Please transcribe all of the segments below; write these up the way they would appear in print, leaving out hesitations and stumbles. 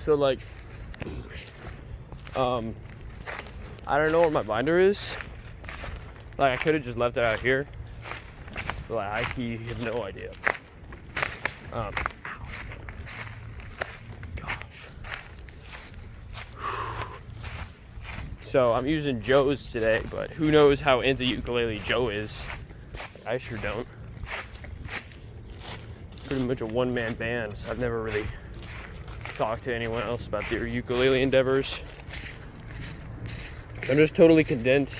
So like, I don't know where my binder is. Like, I could have just left it out here, but like, I have no idea. Gosh. So I'm using Joe's today, but who knows how into ukulele Joe is. I sure don't. Pretty much a one-man band, so I've never really talked to anyone else about their ukulele endeavors. I'm just totally content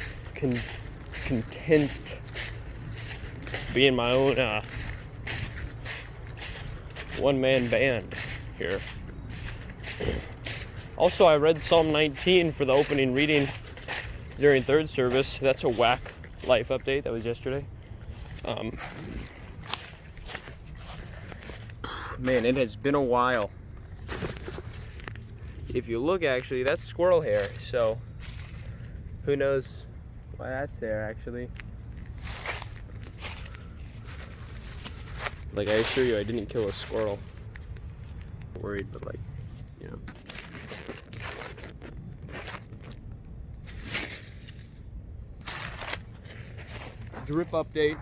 being my own one-man band here. Also, I read Psalm 19 for the opening reading during third service. That's a whack life update. That was yesterday. Man, it has been a while. If you look, actually, that's squirrel hair, so who knows why that's there, actually. Like, I assure you, I didn't kill a squirrel. I'm worried, but like, you know. Drip update.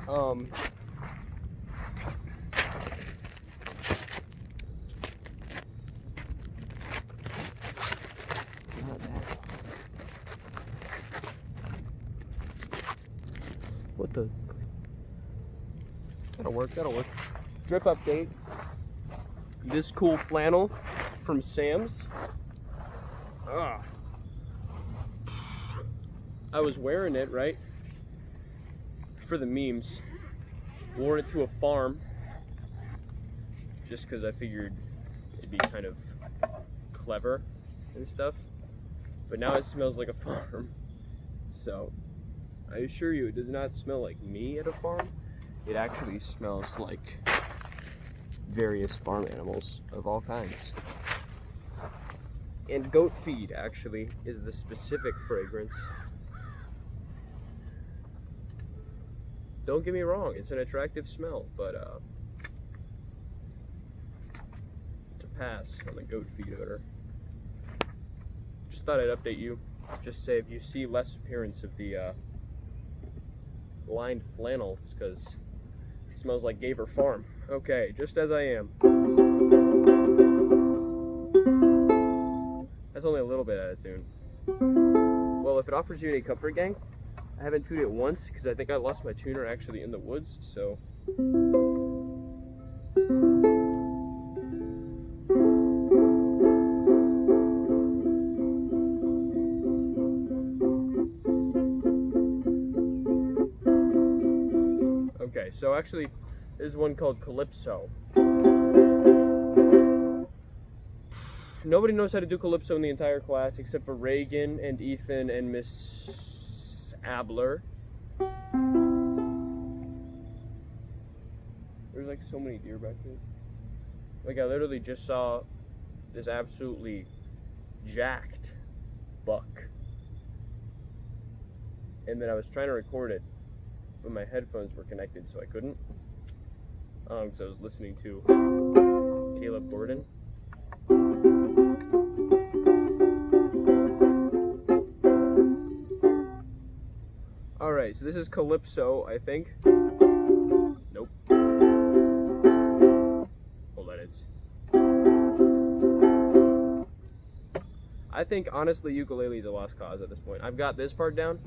What the? That'll work, that'll work. Drip update. This cool flannel from Sam's. I was wearing it, right? For the memes. Wore it to a farm. Just because I figured it'd be kind of clever and stuff. But now it smells like a farm. So, I assure you, it does not smell like me at a farm. It actually smells like various farm animals of all kinds. And goat feed, actually, is the specific fragrance. Don't get me wrong, it's an attractive smell, but it's a pass on the goat feed odor. Just thought I'd update you. Just say if you see less appearance of the lined flannel, it's because it smells like Gaver Farm. Okay, just as I am. That's only a little bit out of tune. Well, if it offers you any comfort, gang, I haven't tuned it once because I think I lost my tuner actually in the woods, so. Okay, so actually, there's one called Calypso. Nobody knows how to do Calypso in the entire class except for Reagan and Ethan and Miss Abler. There's like so many deer back here. Like, I literally just saw this absolutely jacked buck. And then I was trying to record it, but my headphones were connected, so I couldn't. Because I was listening to Caleb Gordon. Alright, so this is Calypso, I think. Nope. Hold on, it's... I think, honestly, ukulele is a lost cause at this point. I've got this part down.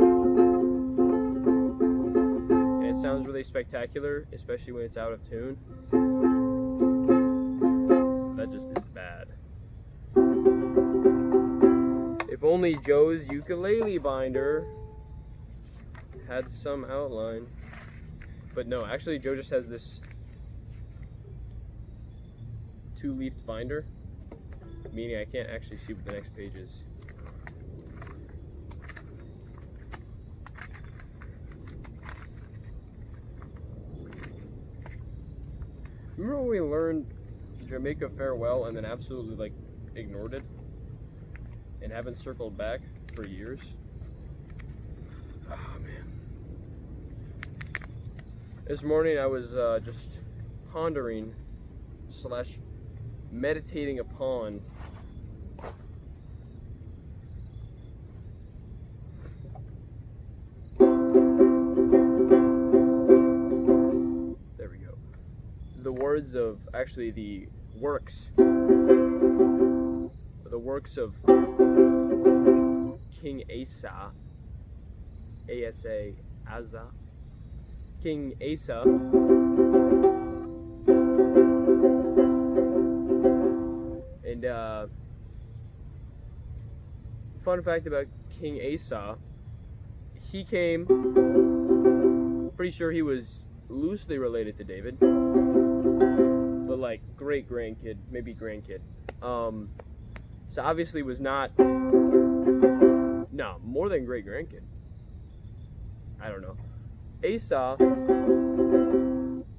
It sounds really spectacular, especially when it's out of tune. That just is bad. If only Joe's ukulele binder had some outline. But no, actually Joe just has this 2-leafed binder, meaning I can't actually see what the next page is. Remember when we learned Jamaica Farewell and then absolutely like ignored it and haven't circled back for years? Oh man. This morning I was just pondering / meditating upon words of, actually the works of King Asa, Asa, King Asa, and fun fact about King Asa, he came, pretty sure he was loosely related to David, but like great-grandkid, maybe grandkid. So obviously was not, no, more than great-grandkid. I don't know. Asa,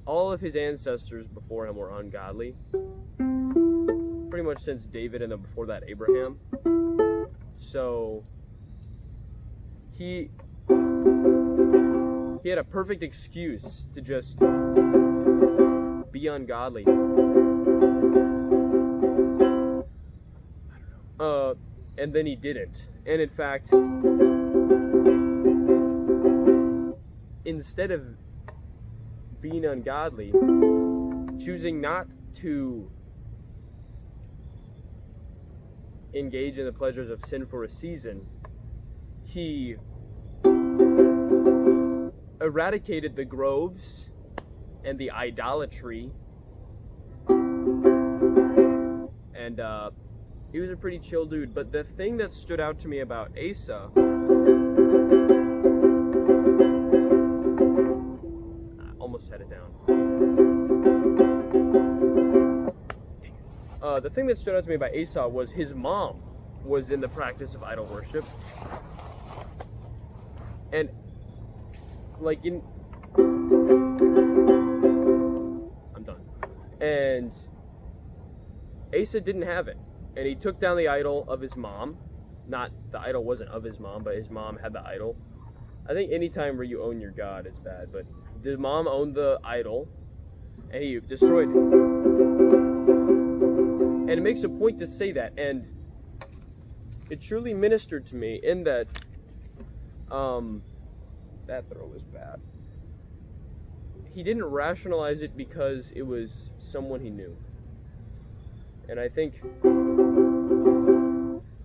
all of his ancestors before him were ungodly. Pretty much since David and then before that Abraham. So he had a perfect excuse to just be ungodly. And then he didn't. And in fact, instead of being ungodly, choosing not to engage in the pleasures of sin for a season, he eradicated the groves and the idolatry, and he was a pretty chill dude. But the thing that stood out to me about Asa, I almost had it down. The thing that stood out to me about Asa was his mom was in the practice of idol worship, and like I'm done. And Asa didn't have it. And he took down the idol of his mom. Not, the idol wasn't of his mom, but his mom had the idol. I think any time where you own your god is bad, but the mom owned the idol, and he destroyed it. And it makes a point to say that, and it truly ministered to me in that, that throw was bad. He didn't rationalize it because it was someone he knew. And I think,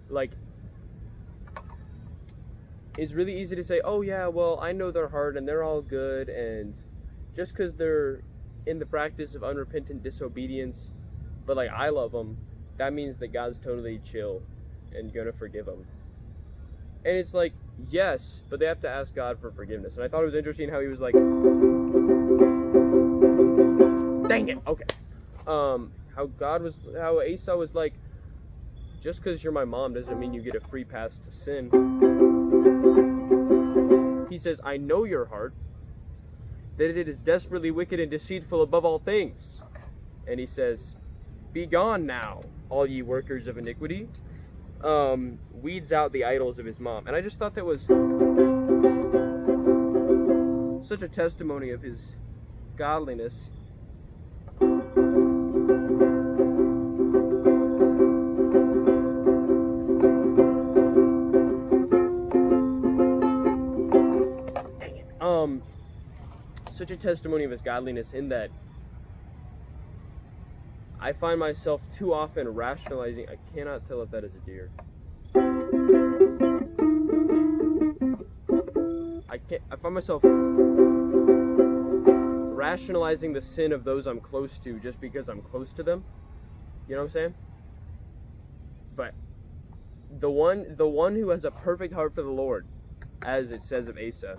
like, it's really easy to say, oh yeah, well, I know their heart and they're all good, and just because they're in the practice of unrepentant disobedience, but like, I love them, that means that God's totally chill and gonna forgive them. And it's like, yes, but they have to ask God for forgiveness. And I thought it was interesting how he was like, dang it, okay. How Asa was like, just because you're my mom doesn't mean you get a free pass to sin. He says, I know your heart, that it is desperately wicked and deceitful above all things. And he says, be gone now, all ye workers of iniquity. Weeds out the idols of his mom. And I just thought that was such a testimony of his godliness. Such a testimony of his godliness in that I find myself too often rationalizing. I cannot tell if that is a deer. I find myself rationalizing the sin of those I'm close to just because I'm close to them. You know what I'm saying? But the one who has a perfect heart for the Lord, as it says of Asa,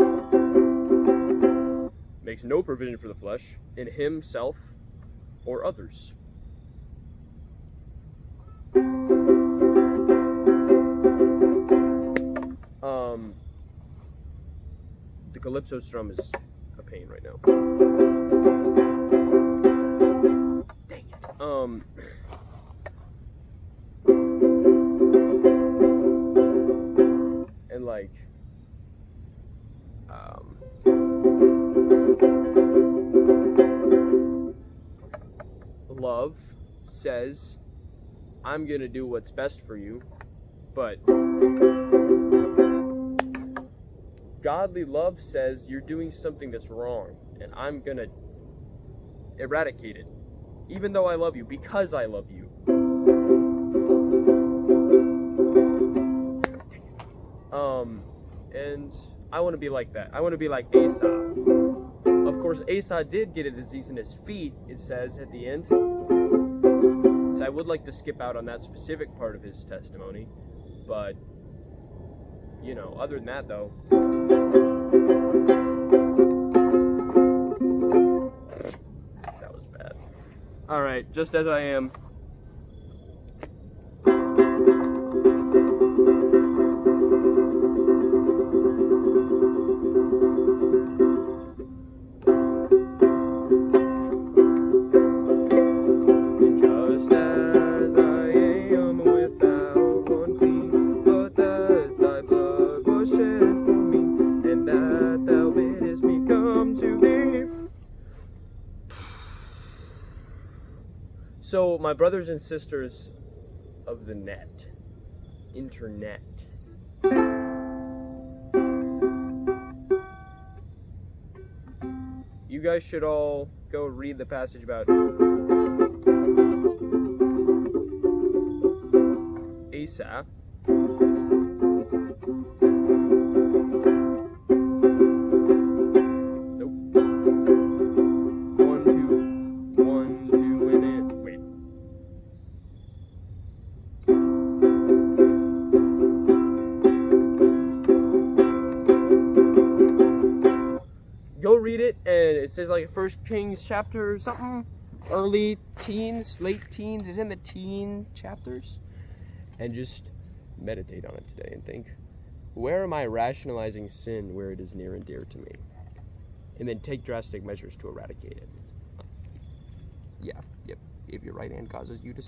makes no provision for the flesh in himself or others. The calypso strum is a pain right now. Dang it. And like, love says, I'm gonna do what's best for you, but godly love says you're doing something that's wrong, and I'm gonna eradicate it. even though I love you, because I love you. And I want to be like that. I want to be like Asa. Of course, Asa did get a disease in his feet, it says at the end. So I would like to skip out on that specific part of his testimony. But, you know, other than that, though. That was bad. Alright, just as I am. So, my brothers and sisters of the net, internet, you guys should all go read the passage about Asa. Go read it, and it says like 1 Kings chapter or something, early teens, late teens, is in the teen chapters, and just meditate on it today and think, where am I rationalizing sin where it is near and dear to me? And then take drastic measures to eradicate it. Yeah, yep, if your right hand causes you to sin.